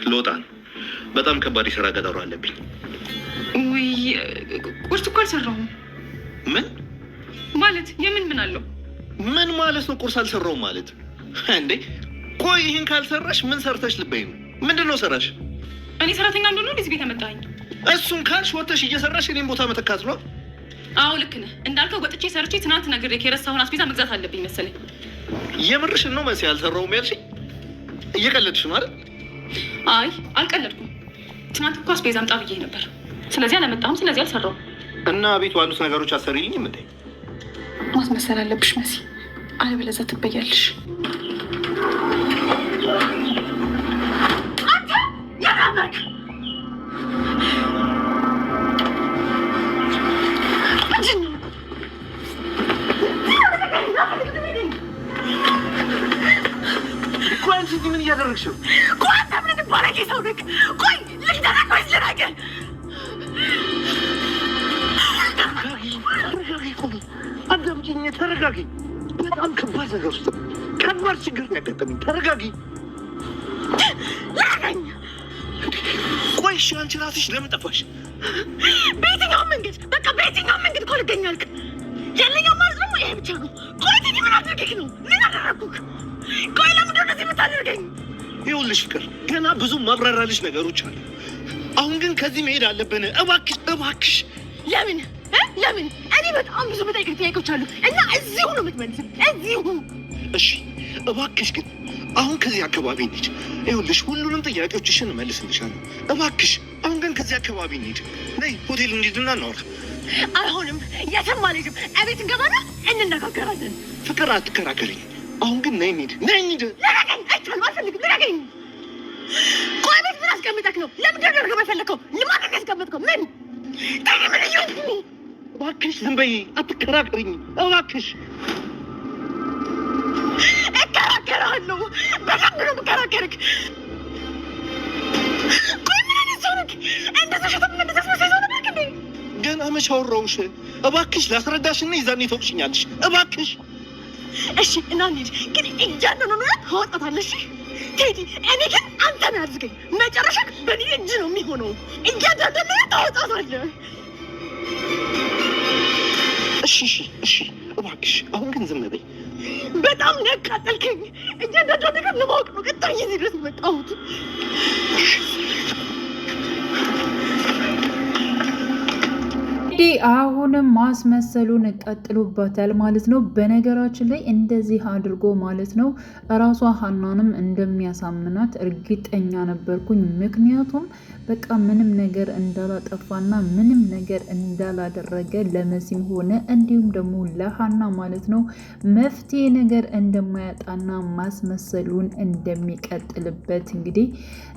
ልወጣ ነው። በጣም ከባድ የስራ ቀጠሮ አለብኝ። ውይ ቁርስ እኮ አልሰራሁም። ምን ማለት ምን አለው? ምን ማለት ነው? ቁርስ አልሰራሁም ማለት እንዴ? ቆይ ይህን ካልሰራሽ ምን ሰርተሽ ልበይ ነው? ምንድን ነው ሰራሽ? እኔ ሰራተኛ እንደሆነ እንደዚህ ቤት አመጣኝ። እሱን ካልሽ ወጥተሽ እየሰራሽ እኔም ቦታ መተካት ነው። አዎ ልክ ነህ። እንዳልከው ወጥቼ ሰርቼ ትናንት ነግሬህ የረሳሁን አስቤዛ መግዛት አለብኝ መሰለኝ። የምርሽን ነው መሲ? አልሰራሁም ያልሽኝ? እየቀለድሽ ነው አይደል? አይ አልቀለድኩም። ትናንት እኮ አስቤዛ አምጣ ብዬሽ ነበር። ስለዚህ አልመጣሁም። ስለዚህ አልሰራሁም። እና ቤቱ ያሉት ነገሮች አሰሪልኝም እንዴ? ማስመሰል አለብሽ መሲ፣ አለበለዚያ ትበያለሽ። አንተ ያራመክ ምን እያደረግሽ ነው? ቆይ አንተ ምን ባለጌ ሰው ነህ? ቆይ ልትደረግ ወይስ ልናገር? አዳምጪኝ፣ ተረጋጊ። በጣም ከባድ ነገር ውስጥ ከባድ ችግር ያጋጠመኝ። ተረጋጊ። ላገኝ ቆይ እሺ፣ አንቺ ራስሽ ለምን ጠፋሽ? በየትኛውም መንገድ በቃ በየትኛውም መንገድ እኮ ልገኝ አልክ። ያለኝ አማራጭ ደግሞ ይሄ ብቻ ነው። ቆይ እኔ ምን አድርጌህ ነው? ምን አደረኩህ? ቆይ ለምንድን ነው እንደዚህ የምታደርገኝ? ይኸውልሽ ፍቅር፣ ገና ብዙ ማብራራልሽ ነገሮች አሉ። አሁን ግን ከዚህ መሄድ አለብን። እባክሽ እባክሽ። ለምን ለምን? እኔ በጣም ብዙ የምጠይቅህ ጥያቄዎች አሉ እና እዚሁ ነው የምትመልስም። እዚሁ እሺ፣ እባክሽ ግን አሁን ከዚህ አካባቢ እንሂድ። ይኸውልሽ ሁሉንም ጥያቄዎችሽን እመልስልሻለሁ። እባክሽ አሁን ግን ከዚህ አካባቢ እንሂድ። ነይ ሆቴል እንሂድና እናውራ። አይሆንም፣ የትም አልሄድም። እቤት እንገባና እንነጋገራለን። ፍቅር አትከራከሪኝ። አሁን ግን ነይ እንሂድ፣ ነይ እንሂድ። ልቀቀኝ! አይቻልም፣ አልፈልግም። ልቀቀኝ! ቆይ ቤት ምን አስቀምጠህ ነው? ለምንድን ነው እርግብ የፈለከው? ልማት ያስቀምጥከው ምን ታዲያ? ምን እየሆንክ ነው? እባክሽ ዝም በይ፣ አትከራከሪኝ እባክሽ። እከራከርሃለሁ፣ በደንብ ነው የምከራከርህ። ቆይ ምን አይነት ሰው ነህ? እንደዛ ሸተም እንደተስመሳይ ሰው ነበርክ እንዴ? ገና መች አወራሁሽ? እባክሽ ላስረዳሽና ይዛኔ ተውቅሽኛለሽ። እባክሽ እሺ እና እንሂድ። ግን እያንዳንዱ ነው ታወጣታለሽ ቴዲ። እኔ ግን አንተን አድርገኝ፣ መጨረሻ በእኔ እጅ ነው የሚሆነው። እያንዳንዱ ነው ታወጣታለህ። እሺ እሺ እሺ፣ እባክሽ አሁን ግን ዝም በይ። በጣም ነው ያቃጠልከኝ። እያንዳንዱ ነገር ለማወቅ ነው ቀጣይ እዚህ ድረስ የመጣሁት። እንግዲህ አሁንም ማስመሰሉን ቀጥሎበታል ማለት ነው። በነገራችን ላይ እንደዚህ አድርጎ ማለት ነው እራሷ ሀናንም እንደሚያሳምናት እርግጠኛ ነበርኩኝ። ምክንያቱም በቃ ምንም ነገር እንዳላጠፋና ምንም ነገር እንዳላደረገ ለመሲም ሆነ እንዲሁም ደግሞ ለሀና ማለት ነው መፍትሄ ነገር እንደማያጣና ማስመሰሉን እንደሚቀጥልበት እንግዲህ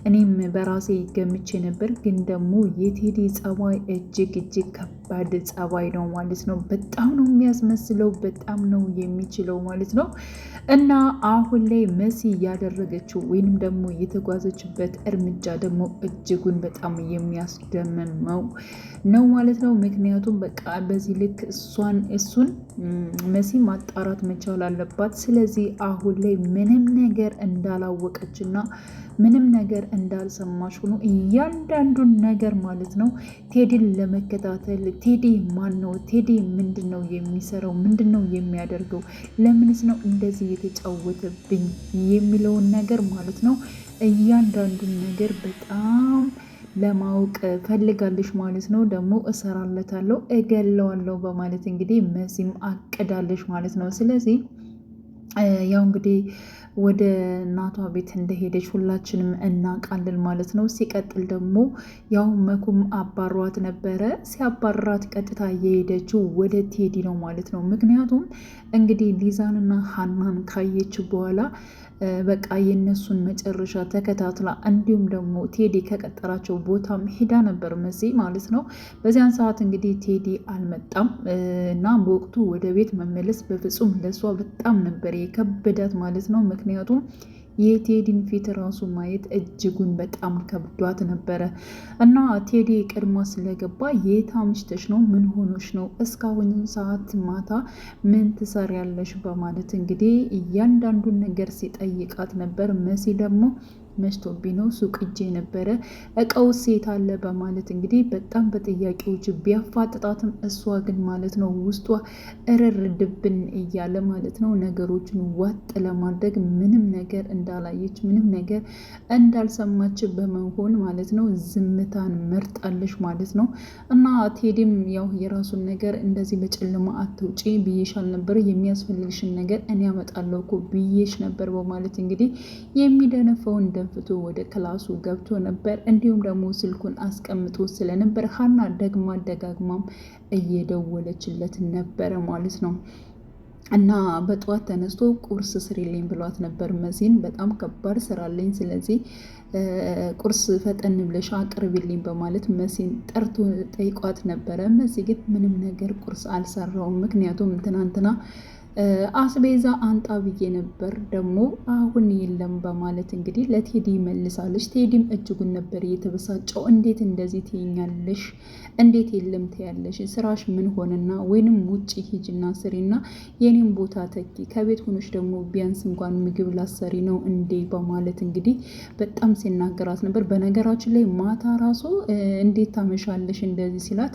እኔም በራሴ ገምቼ ነበር። ግን ደግሞ የቴዲ ጸባይ እጅግ ከባድ ጸባይ ነው ማለት ነው። በጣም ነው የሚያስመስለው፣ በጣም ነው የሚችለው ማለት ነው። እና አሁን ላይ መሲ ያደረገችው ወይንም ደግሞ የተጓዘችበት እርምጃ ደግሞ እጅጉን በጣም የሚያስደምመው ነው ማለት ነው። ምክንያቱም በቃ በዚህ ልክ እሱን መሲ ማጣራት መቻል አለባት። ስለዚህ አሁን ላይ ምንም ነገር እንዳላወቀችና ምንም ነገር እንዳልሰማሽ ሆኖ እያንዳንዱን ነገር ማለት ነው ቴዲን ለመከታተል ቴዲ ማን ነው? ቴዲ ምንድን ነው የሚሰራው? ምንድን ነው የሚያደርገው? ለምንስ ነው እንደዚህ የተጫወተብኝ የሚለውን ነገር ማለት ነው እያንዳንዱን ነገር በጣም ለማወቅ ፈልጋለች ማለት ነው። ደግሞ እሰራለታለሁ፣ እገለዋለሁ በማለት እንግዲህ መሲም አቅዳለች ማለት ነው። ስለዚህ ያው እንግዲህ ወደ እናቷ ቤት እንደሄደች ሁላችንም እናውቃለን ማለት ነው። ሲቀጥል ደግሞ ያው መኩም አባሯት ነበረ። ሲያባራት ቀጥታ የሄደችው ወደ ቴዲ ነው ማለት ነው። ምክንያቱም እንግዲህ ሊዛንና ሀናን ካየች በኋላ በቃ የነሱን መጨረሻ ተከታትላ እንዲሁም ደግሞ ቴዲ ከቀጠራቸው ቦታም ሄዳ ነበር መሲ ማለት ነው። በዚያን ሰዓት እንግዲህ ቴዲ አልመጣም እና በወቅቱ ወደ ቤት መመለስ በፍጹም ለሷ በጣም ነበር የከበዳት ማለት ነው። ምክንያቱም የቴዲን ፊት ራሱ ማየት እጅጉን በጣም ከብዷት ነበረ እና ቴዲ ቀድማ ስለገባ የት አምሽተሽ ነው? ምን ሆኖሽ ነው? እስካሁን ሰዓት ማታ ምን ትሰሪያለሽ? በማለት እንግዲህ እያንዳንዱን ነገር ሲጠይቃት ነበር። መሲ ደግሞ መሽቶብኝ ነው ሱቅ እጄ ነበረ እቃው ሴት አለ በማለት እንግዲህ በጣም በጥያቄዎች ቢያፋጥጣትም እሷ ግን ማለት ነው ውስጧ እርር ድብን እያለ ማለት ነው ነገሮችን ዋጥ ለማድረግ ምንም ነገር እንዳላየች ምንም ነገር እንዳልሰማች በመሆን ማለት ነው ዝምታን መርጣለች ማለት ነው። እና ቴዲም ያው የራሱን ነገር እንደዚህ በጨለማ አትውጪ ብዬሻል ነበር፣ የሚያስፈልግሽን ነገር እኔ ያመጣለሁ እኮ ብዬሽ ነበር በማለት እንግዲህ የሚደነፈውን ደንፍቶ ወደ ክላሱ ገብቶ ነበር። እንዲሁም ደግሞ ስልኩን አስቀምጦ ስለነበር ሀና ደግማ ደጋግማም እየደወለችለት ነበረ ማለት ነው። እና በጠዋት ተነስቶ ቁርስ ስሪልኝ ብሏት ነበር መሲን። በጣም ከባድ ስራለኝ፣ ስለዚህ ቁርስ ፈጠን ብለሽ አቅርቢልኝ በማለት መሲን ጠርቶ ጠይቋት ነበረ። መሲ ግን ምንም ነገር ቁርስ አልሰራውም፣ ምክንያቱም ትናንትና አስቤዛ አንጣ ብዬ ነበር ደግሞ አሁን የለም በማለት እንግዲህ ለቴዲ መልሳለች። ቴዲም እጅጉን ነበር እየተበሳጨው። እንዴት እንደዚህ ትይኛለሽ? እንዴት የለም ትያለሽ? ስራሽ ምን ሆነና? ወይንም ውጭ ሂጅና ስሪና የኔም ቦታ ተኪ፣ ከቤት ሆኖች ደግሞ ቢያንስ እንኳን ምግብ ላሰሪ ነው እንዴ በማለት እንግዲህ በጣም ሲናገራት ነበር። በነገራችን ላይ ማታ ራሱ እንዴት ታመሻለሽ እንደዚህ ሲላት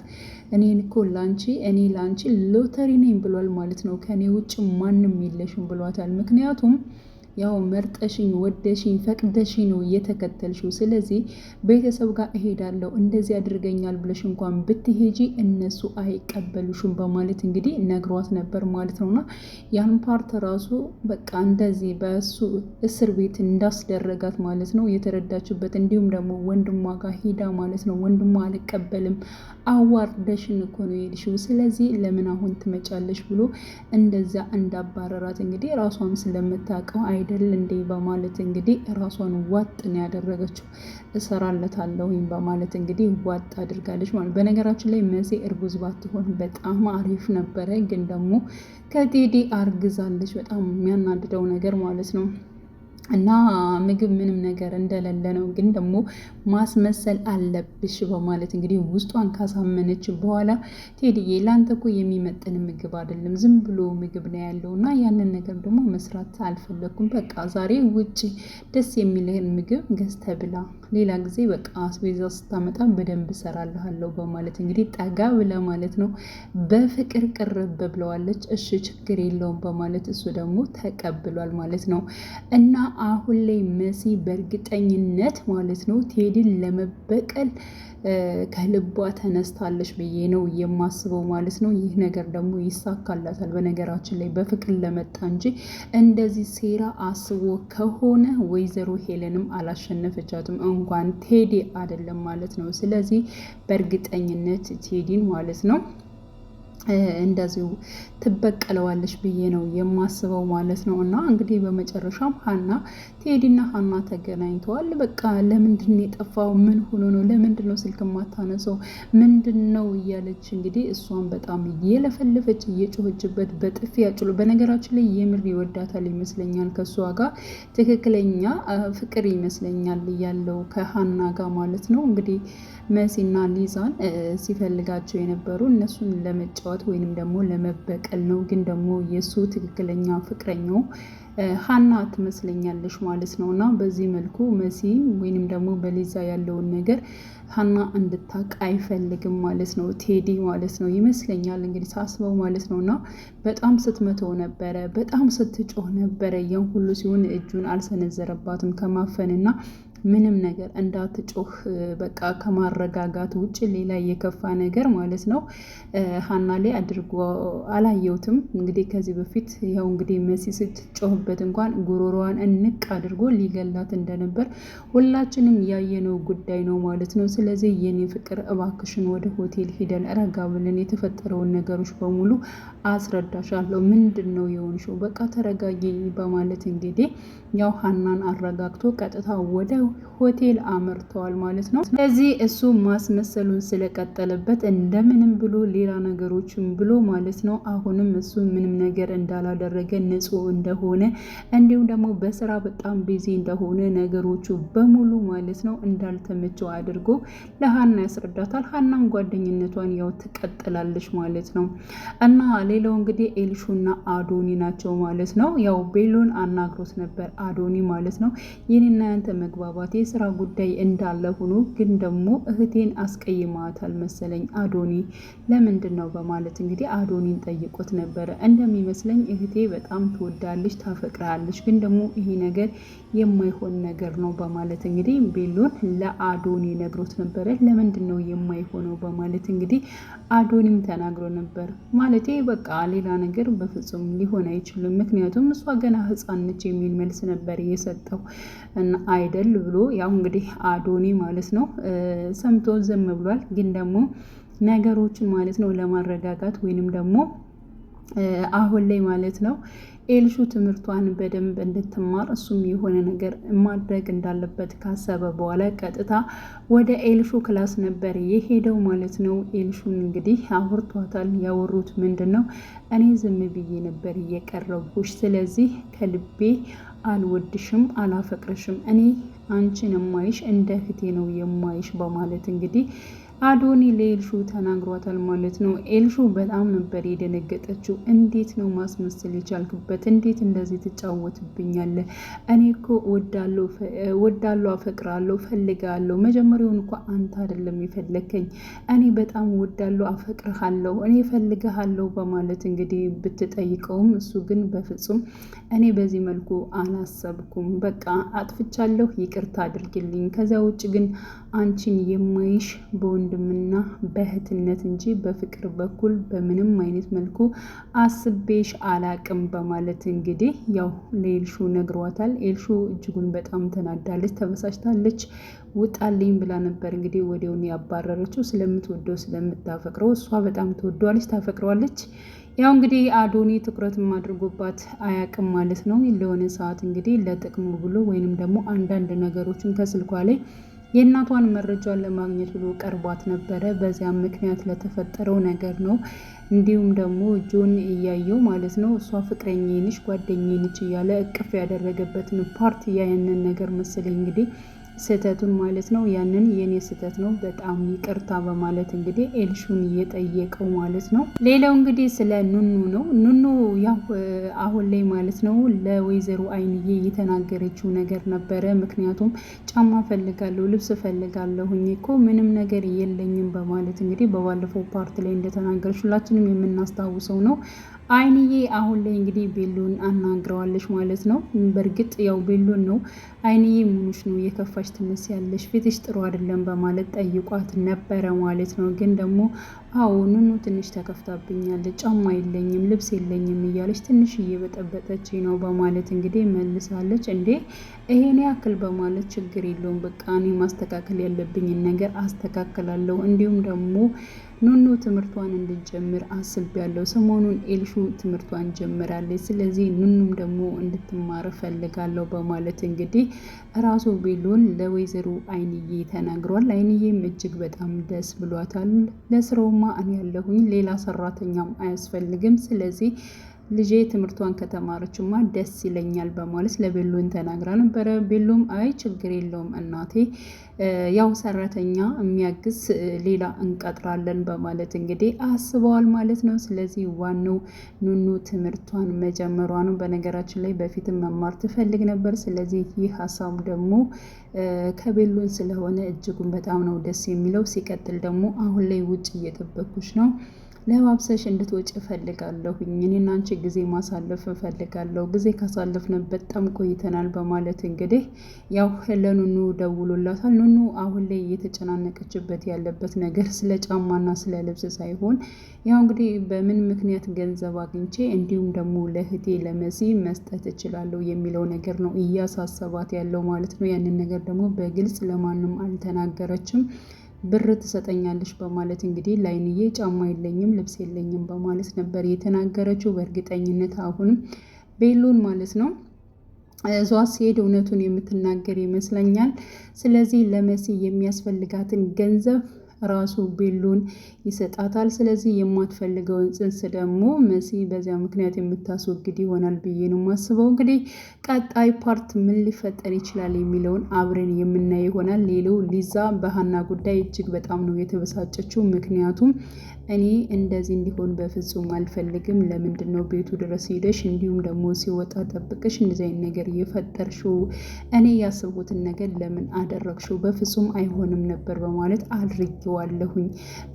እኔን እኮ እኔ ላንቺ ሎተሪ ነኝ ብሏል ማለት ነው። ከኔ ውጭ ማንም የለሽም ብሏታል። ምክንያቱም ያው መርጠሽኝ ወደሽኝ ፈቅደሽኝ ነው እየተከተልሽው። ስለዚህ ቤተሰብ ጋር እሄዳለሁ እንደዚህ ያድርገኛል ብለሽ እንኳን ብትሄጂ እነሱ አይቀበሉሽም በማለት እንግዲህ ነግሯት ነበር ማለት ነውና ያን ፓርት ራሱ በቃ እንደዚህ በሱ እስር ቤት እንዳስደረጋት ማለት ነው የተረዳችበት። እንዲሁም ደግሞ ወንድሟ ጋር ሄዳ ማለት ነው ወንድሟ አልቀበልም አዋርደሽን እኮ ነው የሄድሽው፣ ስለዚህ ለምን አሁን ትመጫለሽ ብሎ እንደዛ እንዳባረራት እንግዲህ ራሷም ስለምታውቀው አይደል እንዴ በማለት እንግዲህ ራሷን ዋጥ ነው ያደረገችው። እሰራለታለሁኝ በማለት እንግዲህ ዋጥ አድርጋለች ማለት። በነገራችን ላይ መሲ እርጉዝ ባትሆን በጣም አሪፍ ነበረ፣ ግን ደግሞ ከቴዲ አርግዛለች። በጣም የሚያናድደው ነገር ማለት ነው። እና ምግብ ምንም ነገር እንደሌለ ነው፣ ግን ደግሞ ማስመሰል አለብሽ በማለት እንግዲህ ውስጧን ካሳመነች በኋላ ቴዲዬ ለአንተ እኮ የሚመጥን ምግብ አይደለም፣ ዝም ብሎ ምግብ ነው ያለው እና ያንን ነገር ደግሞ መስራት አልፈለኩም። በቃ ዛሬ ውጭ ደስ የሚልህን ምግብ ገዝተህ ብላ፣ ሌላ ጊዜ በቃ አስቤዛ ስታመጣ በደንብ እሰራልሃለሁ በማለት እንግዲህ ጠጋ ብላ ማለት ነው በፍቅር ቅርብ ብለዋለች። እሺ ችግር የለውም በማለት እሱ ደግሞ ተቀብሏል ማለት ነው። እና አሁን ላይ መሲ በእርግጠኝነት ማለት ነው ቴዲን ለመበቀል ከልቧ ተነስታለች ብዬ ነው የማስበው ማለት ነው። ይህ ነገር ደግሞ ይሳካላታል። በነገራችን ላይ በፍቅር ለመጣ እንጂ እንደዚህ ሴራ አስቦ ከሆነ ወይዘሮ ሄለንም አላሸነፈቻትም፣ እንኳን ቴዲ አይደለም ማለት ነው። ስለዚህ በእርግጠኝነት ቴዲን ማለት ነው እንደዚሁ ትበቀለዋለች ብዬ ነው የማስበው ማለት ነው። እና እንግዲህ በመጨረሻም ቴዲና ሀና ተገናኝተዋል። በቃ ለምንድን የጠፋው? ምን ሆኖ ነው? ለምንድን ነው ስልክ ማታነሰው? ምንድን ነው እያለች እንግዲህ እሷን በጣም እየለፈለፈች እየጮኸችበት በጥፊ ያጭሉ። በነገራችን ላይ የምር ይወዳታል ይመስለኛል። ከእሷ ጋር ትክክለኛ ፍቅር ይመስለኛል ያለው ከሀና ጋር ማለት ነው። እንግዲህ መሲና ሊዛን ሲፈልጋቸው የነበሩ እነሱን ለመጫወት ወይንም ደግሞ ለመበቀል ነው። ግን ደግሞ የእሱ ትክክለኛ ፍቅረኛው ሀና ትመስለኛለች ማለት ነው። እና በዚህ መልኩ መሲ ወይንም ደግሞ በሊዛ ያለውን ነገር ሀና እንድታቅ አይፈልግም ማለት ነው ቴዲ ማለት ነው ይመስለኛል እንግዲህ ሳስበው ማለት ነው። እና በጣም ስትመተው ነበረ፣ በጣም ስትጮህ ነበረ። ያን ሁሉ ሲሆን እጁን አልሰነዘረባትም ከማፈንና ምንም ነገር እንዳትጮህ በቃ ከማረጋጋት ውጭ ሌላ የከፋ ነገር ማለት ነው ሀና ላይ አድርጎ አላየሁትም። እንግዲህ ከዚህ በፊት ያው እንግዲህ መሲ ስትጮህበት እንኳን ጉሮሮዋን እንቅ አድርጎ ሊገላት እንደነበር ሁላችንም ያየነው ጉዳይ ነው ማለት ነው። ስለዚህ የኔ ፍቅር እባክሽን ወደ ሆቴል ሂደን ረጋ ብለን የተፈጠረውን ነገሮች በሙሉ አስረዳሻለሁ። ምንድን ነው የሆንሽው? በቃ ተረጋጊ በማለት እንግዲህ ያው ሀናን አረጋግቶ ቀጥታ ወደ ሆቴል አመርተዋል ማለት ነው። ስለዚህ እሱ ማስመሰሉን ስለቀጠለበት እንደምንም ብሎ ሌላ ነገሮችን ብሎ ማለት ነው አሁንም እሱ ምንም ነገር እንዳላደረገ ንጹህ እንደሆነ እንዲሁም ደግሞ በስራ በጣም ቢዚ እንደሆነ ነገሮቹ በሙሉ ማለት ነው እንዳልተመቸው አድርጎ ለሀና ያስረዳታል። ሀናም ጓደኝነቷን ያው ትቀጥላለች ማለት ነው። እና ሌላው እንግዲህ ኤልሹና አዶኒ ናቸው ማለት ነው። ያው ቤሎን አናግሮት ነበር አዶኒ ማለት ነው። ይህንና ያንተ መግባባት የስራ ጉዳይ እንዳለ ሆኖ ግን ደግሞ እህቴን አስቀይማታል መሰለኝ አዶኒ ለምንድን ነው በማለት እንግዲህ አዶኒን ጠይቆት ነበረ። እንደሚመስለኝ እህቴ በጣም ትወዳለች፣ ታፈቅራለች፣ ግን ደግሞ ይሄ ነገር የማይሆን ነገር ነው በማለት እንግዲህ ቤሎን ለአዶኒ ነግሮት ነበረ። ለምንድን ነው የማይሆነው በማለት እንግዲህ አዶኒም ተናግሮ ነበር። ማለቴ በቃ ሌላ ነገር በፍጹም ሊሆን አይችልም፣ ምክንያቱም እሷ ገና ሕፃን ነች የሚል መልስ ነበር የሰጠው አይደል ብሎ ያው እንግዲህ አዶኒ ማለት ነው ሰምቶ ዝም ብሏል። ግን ደግሞ ነገሮችን ማለት ነው ለማረጋጋት ወይንም ደግሞ አሁን ላይ ማለት ነው ኤልሹ ትምህርቷን በደንብ እንድትማር እሱም የሆነ ነገር ማድረግ እንዳለበት ካሰበ በኋላ ቀጥታ ወደ ኤልሹ ክላስ ነበር የሄደው ማለት ነው። ኤልሹን እንግዲህ አውርቷታል። ያወሩት ምንድን ነው እኔ ዝም ብዬ ነበር እየቀረብኩሽ፣ ስለዚህ ከልቤ አልወድሽም፣ አላፈቅርሽም፣ እኔ አንቺን የማይሽ እንደ እህቴ ነው የማይሽ በማለት እንግዲህ አዶኒ ለኤልሹ ተናግሯታል ማለት ነው። ኤልሹ በጣም ነበር የደነገጠችው። እንዴት ነው ማስመሰል የቻልክበት? እንዴት እንደዚህ ትጫወትብኛለህ? እኔ እኮ ወዳለሁ፣ አፈቅራለሁ፣ ፈልጋለሁ። መጀመሪያውን እኮ አንተ አይደለም የፈለከኝ። እኔ በጣም ወዳለሁ፣ አፈቅርሃለሁ፣ እኔ ፈልግሃለሁ በማለት እንግዲህ ብትጠይቀውም እሱ ግን በፍጹም እኔ በዚህ መልኩ አላሰብኩም፣ በቃ አጥፍቻለሁ፣ ይቅርታ አድርግልኝ። ከዛ ውጭ ግን አንቺን የማይሽ በወንድምና በእህትነት እንጂ በፍቅር በኩል በምንም አይነት መልኩ አስቤሽ አላቅም በማለት እንግዲህ ያው ለኤልሹ ነግሯታል። ኤልሹ እጅጉን በጣም ተናዳለች፣ ተበሳጭታለች። ውጣልኝ ብላ ነበር እንግዲህ ወዲያውን ያባረረችው። ስለምትወደው ስለምታፈቅረው እሷ በጣም ትወደዋለች፣ ታፈቅረዋለች። ያው እንግዲህ አዶኒ ትኩረትም አድርጎባት አያቅም ማለት ነው። ለሆነ ሰዓት እንግዲህ ለጥቅሙ ብሎ ወይንም ደግሞ አንዳንድ ነገሮችን ከስልኳ ላይ የእናቷን መረጃን ለማግኘት ብሎ ቀርቧት ነበረ። በዚያም ምክንያት ለተፈጠረው ነገር ነው። እንዲሁም ደግሞ ጆን እያየው ማለት ነው እሷ ፍቅረኛዬ ነች፣ ጓደኛዬ ነች እያለ እቅፍ ያደረገበትን ፓርት ያንን ነገር መሰለኝ እንግዲህ ስህተቱን ማለት ነው። ያንን የኔ ስህተት ነው በጣም ይቅርታ በማለት እንግዲህ ኤልሹን እየጠየቀው ማለት ነው። ሌላው እንግዲህ ስለ ኑኑ ነው። ኑኑ ያው አሁን ላይ ማለት ነው ለወይዘሮ አይንዬ የተናገረችው ነገር ነበረ። ምክንያቱም ጫማ ፈልጋለሁ፣ ልብስ ፈልጋለሁኝ እኮ ምንም ነገር የለኝም በማለት እንግዲህ በባለፈው ፓርት ላይ እንደተናገረች ሁላችንም የምናስታውሰው ነው። አይንዬ አሁን ላይ እንግዲህ ቤሎን አናግረዋለች ማለት ነው። በእርግጥ ያው ቤሎን ነው አይንዬ ምኑሽ ነው የከፋሽ ትመስያለሽ፣ ፊትሽ ጥሩ አይደለም በማለት ጠይቋት ነበረ ማለት ነው። ግን ደግሞ አዎ ኑኑ ትንሽ ተከፍታብኛለች፣ ጫማ የለኝም፣ ልብስ የለኝም እያለች ትንሽ እየበጠበጠች ነው በማለት እንግዲህ መልሳለች። እንዴ ይሄን ያክል በማለት ችግር የለውም በቃ እኔ ማስተካከል ያለብኝን ነገር አስተካክላለሁ። እንዲሁም ደግሞ ኑኑ ትምህርቷን እንድትጀምር አስቤያለሁ። ሰሞኑን ኤልሹ ትምህርቷን ጀምራለች፣ ስለዚህ ኑኑም ደግሞ እንድትማር ፈልጋለሁ በማለት እንግዲህ ራሱ ቤሎን ለወይዘሮ አይንዬ ተናግሯል። አይንዬም እጅግ በጣም ደስ ብሏታል። ለስራውማ እኔ ያለሁኝ ሌላ ሰራተኛም አያስፈልግም፣ ስለዚህ ልጄ ትምህርቷን ከተማረችማ ደስ ይለኛል በማለት ለቤሎን ተናግራ ነበረ። ቤሎም አይ ችግር የለውም እናቴ ያው ሰራተኛ የሚያግዝ ሌላ እንቀጥራለን በማለት እንግዲህ አስበዋል ማለት ነው። ስለዚህ ዋናው ኑኑ ትምህርቷን መጀመሯ ነው። በነገራችን ላይ በፊትም መማር ትፈልግ ነበር። ስለዚህ ይህ ሀሳብ ደግሞ ከቤሎን ስለሆነ እጅጉን በጣም ነው ደስ የሚለው። ሲቀጥል ደግሞ አሁን ላይ ውጭ እየጠበኩሽ ነው፣ ለማብሰሽ እንድትወጪ እፈልጋለሁ፣ እኔና አንቺ ጊዜ ማሳለፍ እፈልጋለሁ፣ ጊዜ ካሳለፍን በጣም ቆይተናል በማለት እንግዲህ ያው ለኑኑ ደውሎላታል። ኑኑ አሁን ላይ እየተጨናነቀችበት ያለበት ነገር ስለ ጫማና ስለ ልብስ ሳይሆን ያው እንግዲህ በምን ምክንያት ገንዘብ አግኝቼ እንዲሁም ደግሞ ለእህቴ ለመሲ መስጠት እችላለሁ የሚለው ነገር ነው እያሳሰባት ያለው ማለት ነው። ያንን ነገር ደግሞ በግልጽ ለማንም አልተናገረችም። ብር ትሰጠኛለች በማለት እንግዲህ ላይንዬ ጫማ የለኝም ልብስ የለኝም በማለት ነበር የተናገረችው። በእርግጠኝነት አሁንም ቤሎን ማለት ነው እሷ ሲሄድ እውነቱን የምትናገር ይመስለኛል። ስለዚህ ለመሲ የሚያስፈልጋትን ገንዘብ ራሱ ቤሎን ይሰጣታል። ስለዚህ የማትፈልገውን ጽንስ ደግሞ መሲ በዚያ ምክንያት የምታስወግድ ይሆናል ብዬ ነው የማስበው። እንግዲህ ቀጣይ ፓርት ምን ሊፈጠር ይችላል የሚለውን አብረን የምናይ ይሆናል። ሌላው ሊዛ በሀና ጉዳይ እጅግ በጣም ነው የተበሳጨችው። ምክንያቱም እኔ እንደዚህ እንዲሆን በፍጹም አልፈልግም። ለምንድን ነው ቤቱ ድረስ ሄደሽ እንዲሁም ደግሞ ሲወጣ ጠብቀሽ እንደዚህ አይነት ነገር የፈጠርሽው? እኔ ያሰብኩትን ነገር ለምን አደረግሽው? በፍጹም አይሆንም ነበር በማለት አድርጌዋለሁኝ።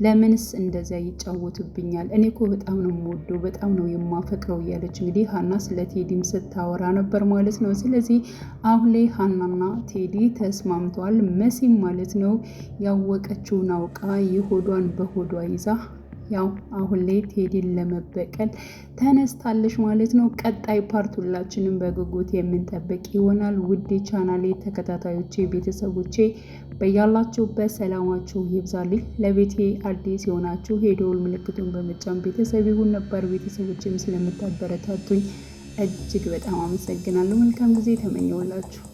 ለምንስ እንደዚያ ይጫወቱብኛል? እኔ እኮ በጣም ነው የምወደው፣ በጣም ነው የማፈቅረው እያለች እንግዲህ ሀና ስለ ቴዲም ስታወራ ነበር ማለት ነው። ስለዚህ አሁን ላይ ሀናና ቴዲ ተስማምተዋል። መሲም ማለት ነው ያወቀችውን አውቃ የሆዷን በሆዷ ይዛ ያው አሁን ላይ ቴዲን ለመበቀል ተነስታለች ማለት ነው። ቀጣይ ፓርት ሁላችንም በጉጉት የምንጠብቅ ይሆናል። ውድ ቻናሌ ተከታታዮቼ ቤተሰቦቼ በያላችሁበት ሰላማችሁ ይብዛልኝ። ለቤቴ አዲስ የሆናችሁ የደወል ምልክቱን በመጫን ቤተሰብ ይሁን። ነባር ቤተሰቦችም ስለምታበረታቱኝ እጅግ በጣም አመሰግናለሁ። መልካም ጊዜ ተመኘውላችሁ።